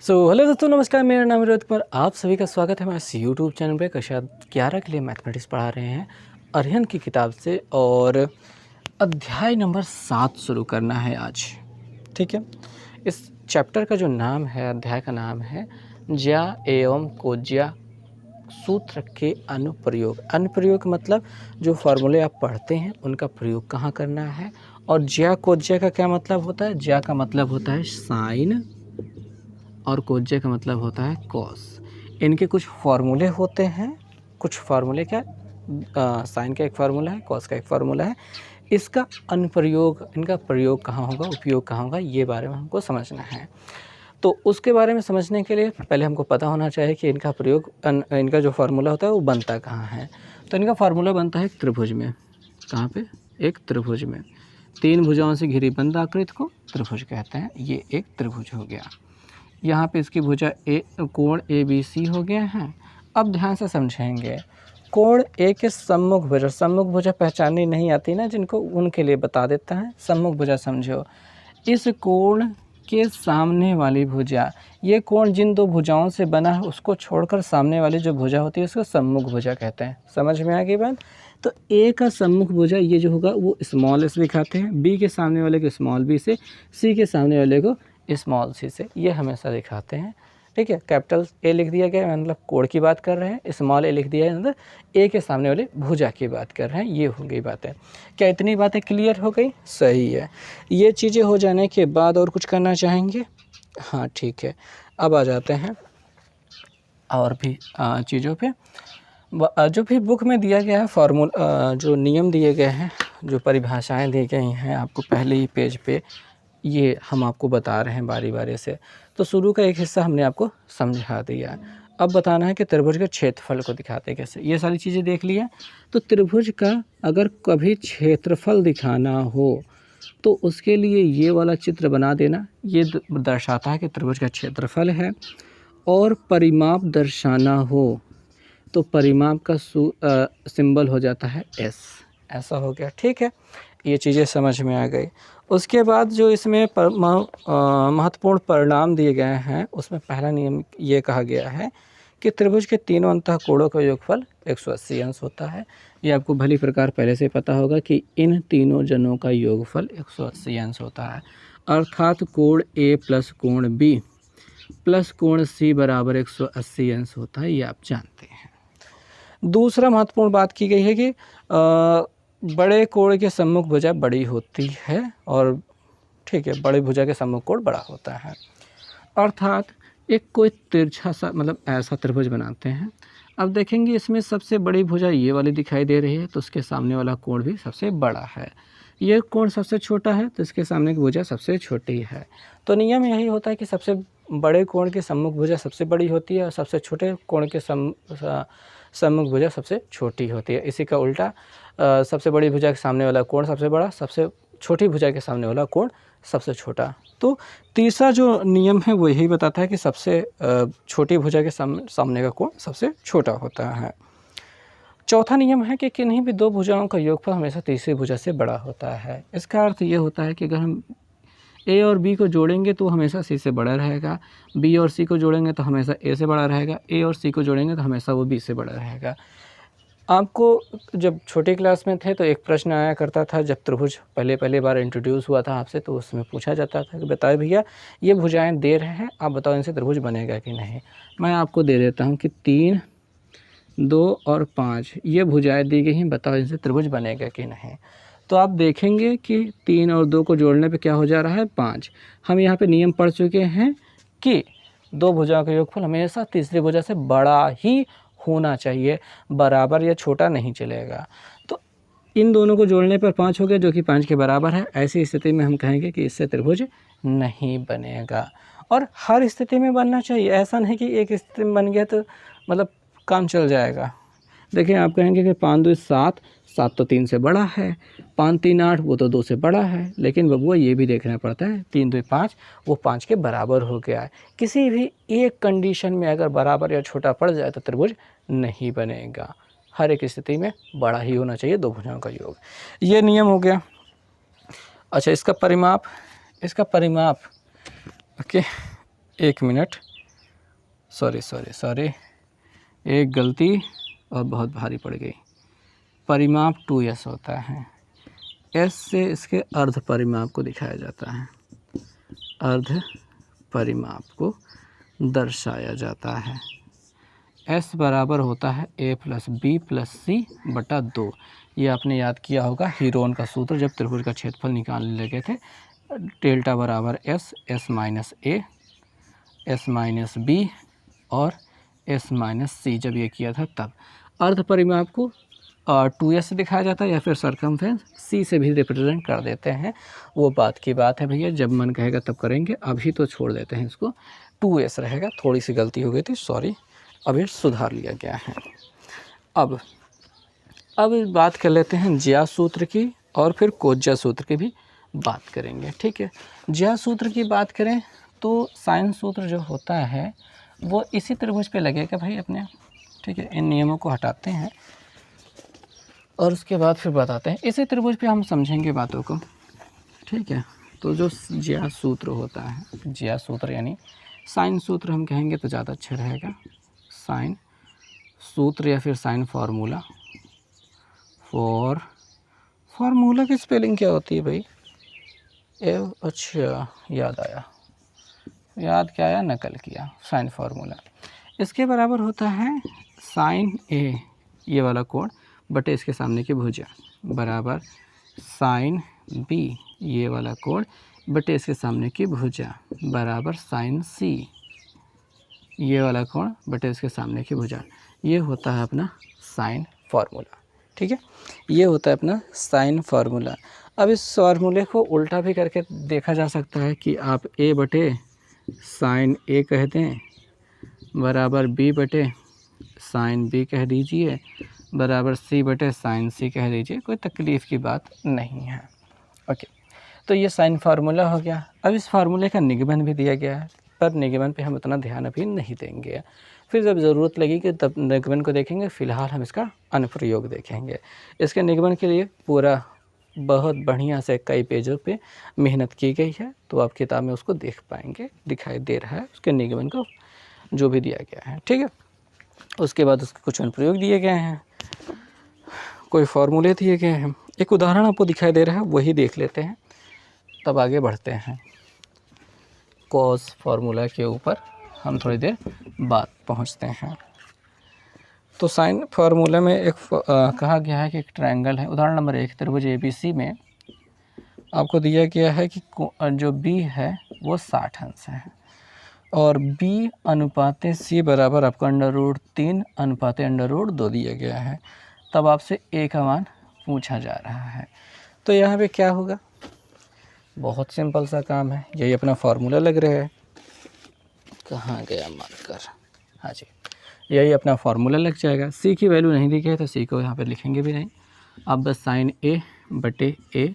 Hello दोस्तों, नमस्कार। मेरा नाम है रोहित कुमार। आप सभी का स्वागत है हमारे यूट्यूब चैनल पे। कक्षा 11 के लिए मैथमेटिक्स पढ़ा रहे हैं अरिहंत की किताब से, और अध्याय नंबर 7 शुरू करना है आज। ठीक है। इस चैप्टर का जो नाम है, अध्याय का नाम है ज्या एवं कोज्या सूत्र के अनुप्रयोग। अनुप्रयोग मतलब जो फार्मूले आप पढ़ते हैं उनका प्रयोग कहाँ करना है। और ज्या कोज्या का क्या मतलब होता है? ज्या का मतलब होता है साइन और कोज्या का मतलब होता है कॉस। इनके कुछ फार्मूले होते हैं। कुछ फार्मूले क्या, साइन का एक फार्मूला है, कॉस का एक फार्मूला है। इसका अनुप्रयोग, इनका प्रयोग कहाँ होगा, उपयोग कहाँ होगा, ये बारे में हमको समझना है। तो उसके बारे में समझने के लिए पहले हमको पता होना चाहिए कि इनका प्रयोग, इनका जो फार्मूला होता है वो बनता कहाँ है। तो इनका फार्मूला बनता है एक त्रिभुज में। कहाँ पे? एक त्रिभुज में। 3 भुजाओं से घिरी बंद आकृति को त्रिभुज कहते हैं। ये एक त्रिभुज हो गया। यहाँ पे इसकी भुजा कोण ABC हो गया है। अब ध्यान से समझेंगे। कोण ए के सम्मुख भुजा पहचाननी नहीं आती ना जिनको, उनके लिए बता देता है। सम्मुख भुजा समझो, इस कोण के सामने वाली भुजा, ये कोण जिन दो भुजाओं से बना है उसको छोड़कर सामने वाली जो भुजा होती है उसको सम्मुख भुजा कहते हैं। समझ में आ गई बात? तो ए का सम्मुख भुजा ये जो होगा वो स्मॉल एस दिखाते हैं, बी के सामने वाले को स्मॉल बी से, सी के सामने वाले को स्मॉल सी से, ये हमेशा दिखाते हैं। ठीक है। कैपिटल ए लिख दिया गया मतलब कोण की बात कर रहे हैं, स्मॉल ए लिख दिया है मतलब ए के सामने वाले भुजा की बात कर रहे हैं। ये हो गई बातें। क्या इतनी बातें क्लियर हो गई? सही है। ये चीज़ें हो जाने के बाद और कुछ करना चाहेंगे? हाँ ठीक है। अब आ जाते हैं और भी चीज़ों पे। जो भी बुक में दिया गया है फार्मूला, जो नियम दिए गए हैं, जो परिभाषाएं दी गई हैं आपको पहले ही पेज पे, ये हम आपको बता रहे हैं बारी बारी से। तो शुरू का एक हिस्सा हमने आपको समझा दिया। अब बताना है कि त्रिभुज के क्षेत्रफल को दिखाते कैसे। ये सारी चीज़ें देख लिया। तो त्रिभुज का अगर कभी क्षेत्रफल दिखाना हो तो उसके लिए ये वाला चित्र बना देना। ये दर्शाता है कि त्रिभुज का क्षेत्रफल है। और परिमाप दर्शाना हो तो परिमाप का सिंबल हो जाता है एस। ऐसा हो गया। ठीक है। ये चीज़ें समझ में आ गई। उसके बाद जो इसमें महत्वपूर्ण परिणाम दिए गए हैं उसमें पहला नियम ये कहा गया है कि त्रिभुज के तीनों अंतःकोणों का योगफल 180 अंश होता है। ये आपको भली प्रकार पहले से पता होगा कि इन तीनों जनों का योगफल 180 अंश होता है। अर्थात कोण ए प्लस कोण बी प्लस कोण सी बराबर 180 अंश होता है। ये आप जानते हैं। दूसरा महत्वपूर्ण बात की गई है कि बड़े कोण के सम्मुख भुजा बड़ी होती है, और ठीक है, बड़े भुजा के सम्मुख कोण बड़ा होता है। अर्थात एक कोई तिरछा सा मतलब ऐसा त्रिभुज बनाते हैं। अब देखेंगे इसमें सबसे बड़ी भुजा ये वाली दिखाई दे रही है तो उसके सामने वाला कोण भी सबसे बड़ा है। ये कोण सबसे छोटा है तो इसके सामने की भुजा सबसे छोटी है। तो नियम यही होता है कि सबसे बड़े कोण के सम्मुख भुजा सबसे बड़ी होती है और सबसे छोटे कोण के सम्मुख भुजा सबसे छोटी होती है। इसी का उल्टा, सबसे बड़ी भुजा के सामने वाला कोण सबसे बड़ा, सबसे छोटी भुजा के सामने वाला कोण सबसे छोटा। तो तीसरा जो नियम है वो यही बताता है कि सबसे छोटी भुजा के सामने का कोण सबसे छोटा होता है। चौथा नियम है कि किन्हीं भी दो भुजाओं का योगफल हमेशा तीसरी भुजा से बड़ा होता है। इसका अर्थ ये होता है कि अगर हम ए और बी को जोड़ेंगे तो हमेशा सी से बड़ा रहेगा, बी और सी को जोड़ेंगे तो हमेशा ए से बड़ा रहेगा, ए और सी को जोड़ेंगे तो हमेशा वो बी से बड़ा रहेगा। आपको जब छोटी क्लास में थे तो एक प्रश्न आया करता था, जब त्रिभुज पहले बार इंट्रोड्यूस हुआ था आपसे तो उसमें पूछा जाता था कि बताए भैया ये भुजाएं दे रहे हैं, आप बताओ इनसे त्रिभुज बनेगा कि नहीं। मैं आपको दे देता हूँ कि 3, 2 और 5 ये भुजाएं दी गई हैं, बताओ इनसे त्रिभुज बनेगा कि नहीं। तो आप देखेंगे कि 3 और 2 को जोड़ने पे क्या हो जा रहा है, 5। हम यहाँ पे नियम पढ़ चुके हैं कि दो भुजाओं का योगफल हमेशा तीसरी भुजा से बड़ा ही होना चाहिए, बराबर या छोटा नहीं चलेगा। तो इन दोनों को जोड़ने पर 5 हो गया जो कि 5 के बराबर है। ऐसी स्थिति में हम कहेंगे कि इससे त्रिभुज नहीं बनेगा। और हर स्थिति में बनना चाहिए, ऐसा नहीं कि एक स्थिति में बन गया तो मतलब काम चल जाएगा। देखिए आप कहेंगे कि 5 2 7, 7 तो 3 से बड़ा है, 5 3 8 वो तो 2 से बड़ा है, लेकिन बबुआ ये भी देखना पड़ता है 3 2 5 वो 5 के बराबर हो गया है। किसी भी एक कंडीशन में अगर बराबर या छोटा पड़ जाए तो त्रिभुज नहीं बनेगा। हर एक स्थिति में बड़ा ही होना चाहिए दो भुजाओं का योग। ये नियम हो गया। अच्छा, इसका परिमाप ओके, 1 मिनट। सॉरी, एक गलती और बहुत भारी पड़ गई। परिमाप 2s होता है। s से इसके अर्ध परिमाप को दिखाया जाता है, अर्ध परिमाप को दर्शाया जाता है। s बराबर होता है a प्लस बी प्लस सी बटा 2। ये आपने याद किया होगा हीरोन का सूत्र, जब त्रिभुज का क्षेत्रफल निकालने लगे थे। डेल्टा बराबर s minus a, s minus B और s माइनस सी, जब ये किया था तब। अर्ध परिमाप को 2s से दिखाया जाता है या फिर सरकमफ्रेंस c से भी रिप्रेजेंट कर देते हैं। वो बात की बात है भैया, जब मन कहेगा तब करेंगे, अभी तो छोड़ देते हैं इसको। 2s रहेगा। थोड़ी सी गलती हो गई थी, सॉरी, अभी सुधार लिया गया है। अब बात कर लेते हैं ज्या सूत्र की और फिर कोज्या सूत्र की भी बात करेंगे। ठीक है, ज्या सूत्र की बात करें तो साइन सूत्र जो होता है वो इसी त्रिभुज पे लगेगा भाई अपने। ठीक है, इन नियमों को हटाते हैं और उसके बाद फिर बताते हैं। इसी त्रिभुज पे हम समझेंगे बातों को। ठीक है, तो जो ज्या सूत्र होता है, ज्या सूत्र यानी साइन सूत्र हम कहेंगे तो ज़्यादा अच्छा रहेगा। साइन सूत्र या फिर साइन फार्मूला। फार्मूला की स्पेलिंग क्या होती है भाई? अच्छा, याद क्या आया, नकल किया। साइन फार्मूला इसके बराबर होता है साइन ए, ये वाला कोण, बटे इसके सामने की भुजा, बराबर साइन बी, ये वाला कोण, बटे इसके सामने की भुजा, बराबर साइन सी, ये वाला कोण, बटे इसके सामने की भुजा। ये होता है अपना साइन फार्मूला। ठीक है, ये होता है अपना साइन फार्मूला। अब इस फार्मूले को उल्टा भी करके देखा जा सकता है कि आप a बटे साइन ए कह दें, बराबर b बटे साइन b कह दीजिए, बराबर c बटे साइन c कह दीजिए। कोई तकलीफ़ की बात नहीं है। ओके, तो ये साइन फार्मूला हो गया। अब इस फार्मूले का निगमन भी दिया गया है, पर निगमन पे हम उतना ध्यान अभी नहीं देंगे। फिर जब ज़रूरत लगेगी तब निगमन को देखेंगे। फ़िलहाल हम इसका अनुप्रयोग देखेंगे। इसके निगमन के लिए पूरा बहुत बढ़िया से कई पेजों पे मेहनत की गई है, तो आप किताब में उसको देख पाएंगे, दिखाई दे रहा है उसके निगमन को जो भी दिया गया है। ठीक है, उसके बाद उसके कुछ अनुप्रयोग दिए गए हैं, कोई फार्मूले दिए गए हैं। एक उदाहरण आपको दिखाई दे रहा है, वही देख लेते हैं, तब आगे बढ़ते हैं। कॉस फार्मूला के ऊपर हम थोड़ी देर बाद पहुंचते हैं। तो साइन फार्मूला में एक कहा गया है कि एक ट्रायंगल है। उदाहरण नंबर 1, त्रिभुज ABC में आपको दिया गया है कि जो B है वो 60 अंश है और B अनुपात C बराबर आपको √3/√2 दिया गया है। तब आपसे A का मान पूछा जा रहा है। तो यहाँ पे क्या होगा? बहुत सिंपल सा काम है, यही अपना फार्मूला लग रहा है। कहाँ गया मार्कर? हाँ जी, यही अपना फार्मूला लग जाएगा। C की वैल्यू नहीं लिखी है तो C को यहाँ पर लिखेंगे भी नहीं। अब बस साइन A बटे A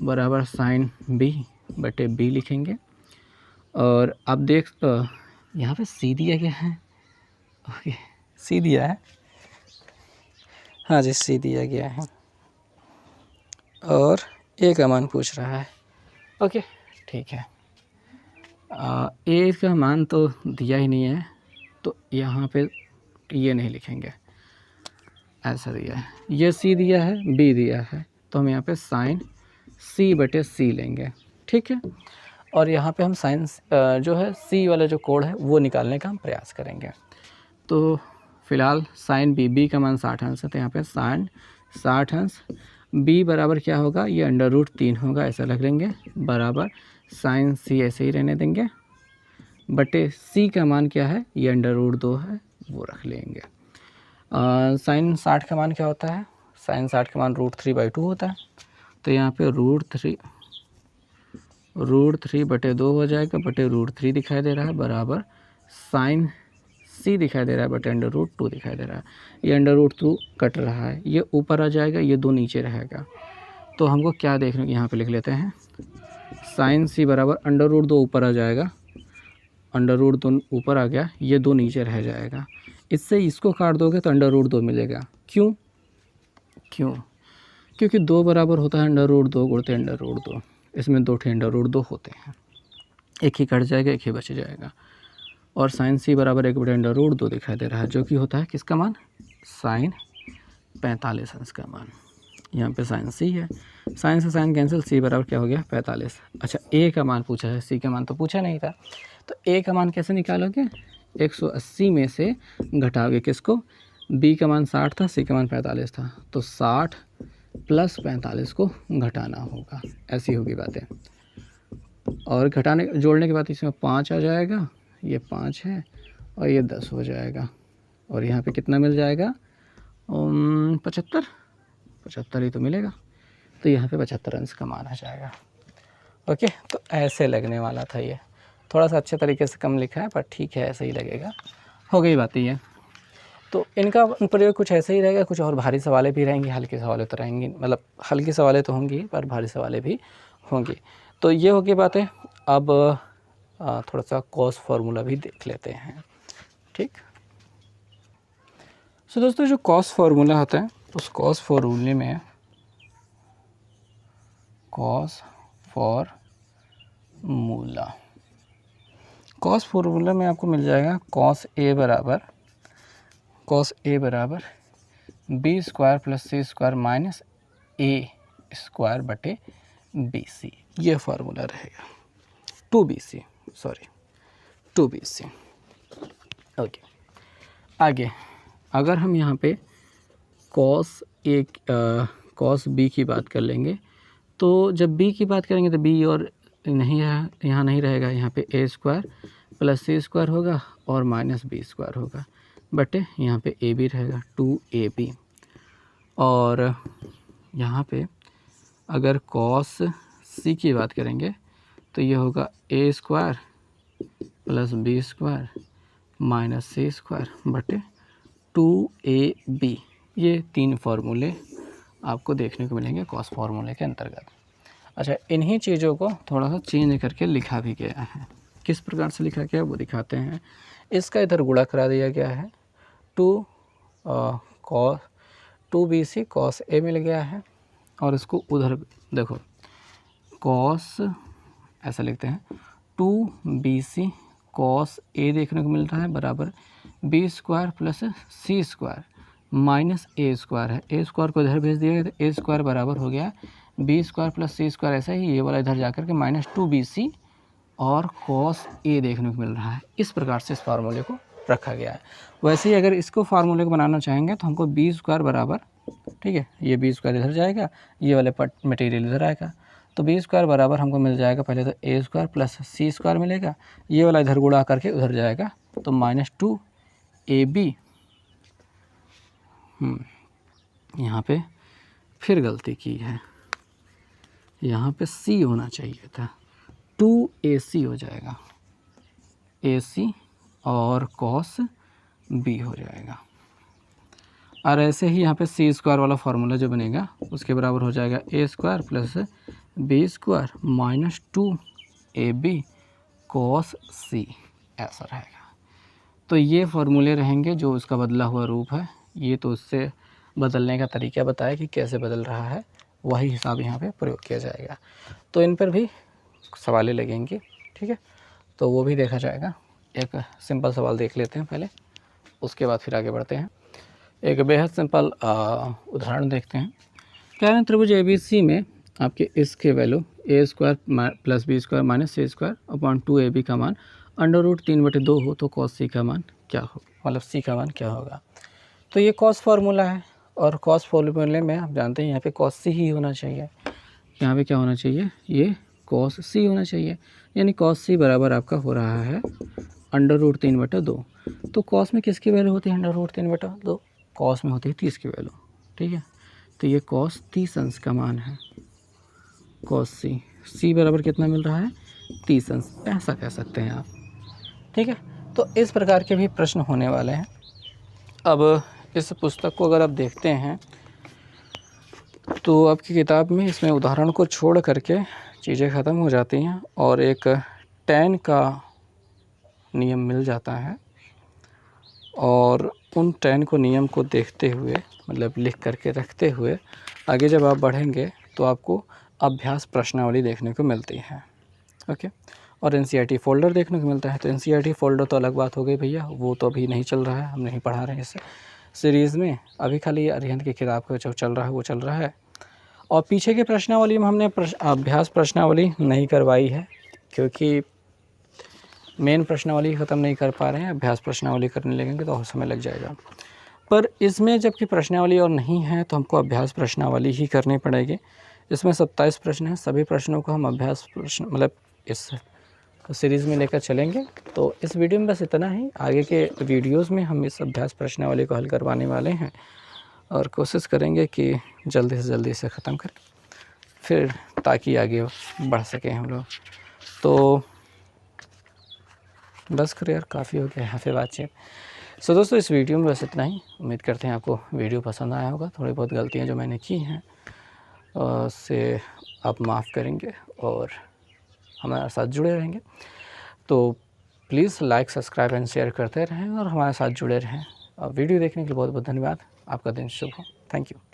बराबर साइन B बटे B लिखेंगे। और अब देख यहाँ पे C दिया गया है। ओके, C दिया है, हाँ जी C दिया गया है और A का मान पूछ रहा है। ओके ठीक है, A का मान तो दिया ही नहीं है तो यहाँ पे ये नहीं लिखेंगे, ऐसा दिया है। ये C दिया है, B दिया है, तो हम यहाँ पे साइन C बटे C लेंगे। ठीक है, और यहाँ पे हम साइन जो है C वाला जो कोण है वो निकालने का हम प्रयास करेंगे। तो फ़िलहाल साइन B का मान 60 अंश है, तो यहाँ पे साइन 60 अंश B बराबर क्या होगा, ये √3 होगा, ऐसा रख लेंगे, बराबर साइन C ऐसे ही रहने देंगे, बटे C का मान क्या है, ये √2 है, वो रख लेंगे। साइन 60 का मान क्या होता है? साइन 60 का मान √3/2 होता है, तो यहाँ पे √3 बटे 2 हो जाएगा, बटे √3 दिखाई दे रहा है, बराबर साइन C दिखाई दे रहा है बटे √2 दिखाई दे रहा है। ये √2 कट रहा है, ये ऊपर आ जाएगा, ये 2 नीचे रहेगा। तो हमको क्या देखने, यहाँ पे लिख लेते हैं साइन C बराबर √2 ऊपर आ जाएगा, √2 ऊपर आ गया, ये 2 नीचे रह जाएगा। इससे इसको काट दोगे तो √2 मिलेगा। क्यों? क्योंकि 2 बराबर होता है √2 गुणित √2, इसमें 2 √2 होते हैं, एक ही कट जाएगा, एक ही बच जाएगा। और साइन सी बराबर 1/√2 दिखाई दे रहा है, जो कि होता है किसका मान, साइन 45 अंश का मान। यहाँ पे साइन सी है, साइन से साइन कैंसिल, सी बराबर क्या हो गया 45। अच्छा ए का मान पूछा है, सी का मान तो पूछा नहीं था, तो ए का मान कैसे निकालोगे, 180 में से घटाओगे किसको, बी का मान 60 था, सी का मान 45 था, तो 60 + 45 को घटाना होगा, ऐसी होगी बातें। और घटाने जोड़ने के बाद इसमें 5 आ जाएगा, ये 5 है और ये 10 हो जाएगा, और यहाँ पे कितना मिल जाएगा 75 ही तो मिलेगा, तो यहाँ पे 75 अंश का मान आ जाएगा। ओके, तो ऐसे लगने वाला था, ये थोड़ा सा अच्छे तरीके से कम लिखा है पर ठीक है, ऐसे ही लगेगा। हो गई बात ये। तो इनका प्रयोग कुछ ऐसे ही रहेगा, कुछ और भारी सवालें भी रहेंगी, हल्के सवालें तो रहेंगी, मतलब हल्की सवालें तो होंगी पर भारी सवालें भी होंगी। तो ये हो गई बातें। अब थोड़ा सा कॉस फार्मूला भी देख लेते हैं, ठीक। सो दोस्तों, जो कॉस फार्मूला होता है, उस कॉस फार्मूले में कॉस फार्मूला में आपको मिल जाएगा कॉस ए बराबर बी स्क्वायर प्लस सी स्क्वायर माइनस ए स्क्वायर बटे बी सी, ये फार्मूला रहेगा। 2bc। ओके, आगे अगर हम यहाँ पे कॉस बी की बात कर लेंगे, तो जब बी की बात करेंगे तो बी और नहीं है, यहाँ नहीं रहेगा, यहाँ पे ए स्क्वायर प्लस सी स्क्वायर होगा और माइनस बी स्क्वायर होगा, बटे यहाँ पे ए बी रहेगा 2ab। और यहाँ पे अगर कॉस सी की बात करेंगे तो ये होगा A square plus B square minus C square बटे 2ab। ये 3 फार्मूले आपको देखने को मिलेंगे कॉस फार्मूले के अंतर्गत। अच्छा, इन्हीं चीज़ों को थोड़ा सा चेंज करके लिखा भी गया है। किस प्रकार से लिखा गया है वो दिखाते हैं। इसका इधर गुणा करा दिया गया है, 2bc कॉस ए मिल गया है, और इसको उधर देखो कॉस, ऐसा लिखते हैं 2bc कॉस ए देखने को मिल रहा है बराबर बी स्क्वायर प्लस सी स्क्वायर माइनस ए स्क्वायर है। ए स्क्वायर को इधर भेज दिया गया, तो ए स्क्वायर बराबर हो गया बी स्क्वायर प्लस सी स्क्वायर, ऐसा ही ये वाला इधर जाकर के माइनस 2bc और कॉस ए देखने को मिल रहा है। इस प्रकार से इस फार्मूले को रखा गया है। वैसे ही अगर इसको फार्मूले को बनाना चाहेंगे तो हमको बी स्क्वायर बराबर, ठीक है, ये बी स्क्वायर इधर जाएगा, ये वाले मटेरियल इधर आएगा, तो बी स्क्वायर बराबर हमको मिल जाएगा पहले तो ए स्क्वायर प्लस सी स्क्वायर मिलेगा, ये वाला इधर गुणा करके उधर जाएगा, तो माइनस 2ab। यहाँ पे फिर गलती की है, यहाँ पे सी होना चाहिए था, 2ac हो जाएगा, ac और कॉस b हो जाएगा। और ऐसे ही यहाँ पे सी स्क्वायर वाला फार्मूला जो बनेगा उसके बराबर हो जाएगा A square plus B square minus 2ab cos C, ऐसा रहेगा। तो ये फार्मूले रहेंगे जो उसका बदला हुआ रूप है। ये तो उससे बदलने का तरीका बताया कि कैसे बदल रहा है, वही हिसाब यहाँ पे प्रयोग किया जाएगा। तो इन पर भी सवालें लगेंगी, ठीक है, तो वो भी देखा जाएगा। एक सिंपल सवाल देख लेते हैं पहले, उसके बाद फिर आगे बढ़ते हैं। एक बेहद सिंपल उदाहरण देखते हैं। कह रहे हैं त्रिभुज ABC में आपके इसके value A square plus B square minus C square upon 2ab का मान √3/2 हो तो कॉस सी का मान क्या हो, मतलब सी का मान क्या होगा। तो ये कॉस फार्मूला है, और कॉस फार्मूले में आप जानते हैं यहाँ पे कॉस सी ही होना चाहिए। यहाँ पे क्या होना चाहिए, ये कॉस सी होना चाहिए, यानी कॉस सी बराबर आपका हो रहा है √3/2। तो कॉस में किसकी वैल्यू होती है √3/2, कॉस में होती है 30 की वैल्यू, ठीक है। तो ये कॉस 30 अंश का मान है, कॉस सी बराबर कितना मिल रहा है 30 अंश, ऐसा कह सकते हैं आप, ठीक है। तो इस प्रकार के भी प्रश्न होने वाले हैं। अब इस पुस्तक को अगर आप देखते हैं तो आपकी किताब में इसमें उदाहरण को छोड़ करके चीज़ें ख़त्म हो जाती हैं और एक tan का नियम मिल जाता है, और उन tan को नियम को देखते हुए, मतलब लिख करके रखते हुए आगे जब आप बढ़ेंगे तो आपको अभ्यास प्रश्नावली देखने को मिलती है। ओके, और एनसीईआरटी फ़ोल्डर देखने को मिलता है। तो एनसीईआरटी फ़ोल्डर तो अलग बात हो गई भैया, वो तो अभी नहीं चल रहा है, हम नहीं पढ़ा रहे हैं इसे सीरीज़ में। अभी खाली अरिहंत की किताब का जो चल रहा है वो चल रहा है। और पीछे की प्रश्नावली में हमने अभ्यास प्रश्नावली नहीं करवाई है, क्योंकि मेन प्रश्नावली ख़त्म नहीं कर पा रहे हैं। अभ्यास प्रश्नावली करने लगेंगे तो और समय लग जाएगा। पर इसमें जबकि प्रश्नावली और नहीं है तो हमको अभ्यास प्रश्नावली ही करनी पड़ेगी। इसमें 27 प्रश्न हैं, सभी प्रश्नों को हम अभ्यास प्रश्न मतलब इस सीरीज़ में लेकर चलेंगे। तो इस वीडियो में बस इतना ही। आगे के वीडियोस में हम इस अभ्यास प्रश्नावली को हल करवाने वाले हैं और कोशिश करेंगे कि जल्दी से जल्दी इसे ख़त्म करें, फिर ताकि आगे बढ़ सकें हम लोग। तो बस करो यार, काफ़ी हो गया यहाँ पे बातचीत। सो दोस्तों, इस वीडियो में बस इतना ही। उम्मीद करते हैं आपको वीडियो पसंद आया होगा। थोड़ी बहुत गलतियाँ जो मैंने की हैं उससे आप माफ़ करेंगे और हमारे साथ जुड़े रहेंगे। तो please like, subscribe and share करते रहें और हमारे साथ जुड़े रहें। वीडियो देखने के लिए बहुत बहुत धन्यवाद। आपका दिन शुभ हो। Thank you.